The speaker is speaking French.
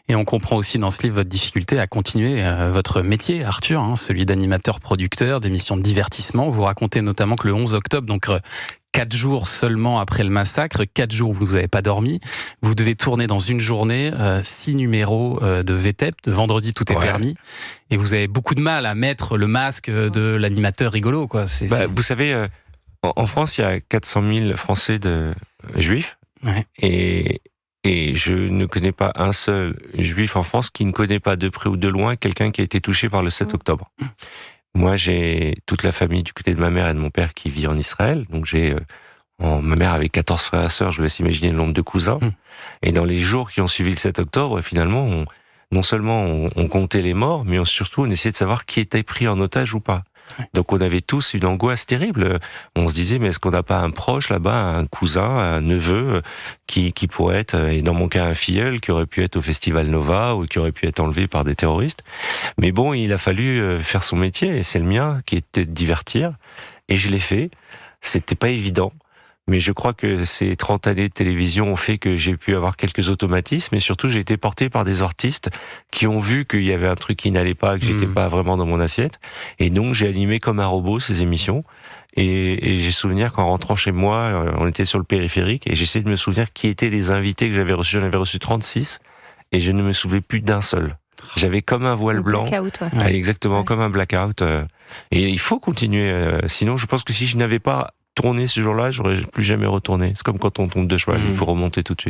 Et on comprend aussi dans ce livre votre difficulté à continuer votre métier, Arthur, celui d'animateur-producteur d'émissions de divertissement. Vous racontez notamment que le 11 octobre, donc 4 jours seulement après le massacre, 4 jours où vous n'avez pas dormi, vous devez tourner dans une journée 6 numéros de VTEP, de Vendredi tout est permis, et vous avez beaucoup de mal à mettre le masque de l'animateur rigolo, quoi. Vous savez, en France, il y a 400 000 Français juifs, et je ne connais pas un seul juif en France qui ne connaît pas de près ou de loin quelqu'un qui a été touché par le 7 octobre. Moi, j'ai toute la famille du côté de ma mère et de mon père qui vit en Israël. Donc ma mère avait 14 frères et sœurs, je vous laisse imaginer le nombre de cousins. Et dans les jours qui ont suivi le 7 octobre, finalement, non seulement on comptait les morts, mais surtout on essayait de savoir qui était pris en otage ou pas. Donc on avait tous une angoisse terrible. On se disait, mais est-ce qu'on n'a pas un proche là-bas, un cousin, un neveu, qui pourrait être, et dans mon cas un filleul, qui aurait pu être au Festival Nova, ou qui aurait pu être enlevé par des terroristes. Mais bon, il a fallu faire son métier, et c'est le mien, qui était de divertir. Et je l'ai fait. C'était pas évident. Mais je crois que ces 30 années de télévision ont fait que j'ai pu avoir quelques automatismes, et surtout j'ai été porté par des artistes qui ont vu qu'il y avait un truc qui n'allait pas, que j'étais pas vraiment dans mon assiette, et donc j'ai animé comme un robot ces émissions, et j'ai souvenir qu'en rentrant chez moi, on était sur le périphérique, et j'essayais de me souvenir qui étaient les invités que j'avais reçus. J'en avais reçu 36, et je ne me souvenais plus d'un seul. J'avais comme un voile blanc, exactement comme un blackout, et il faut continuer, sinon je pense que si je n'avais pas tourné ce jour-là, j'aurais plus jamais retourné. C'est comme quand on tombe de cheval, il faut remonter tout de suite.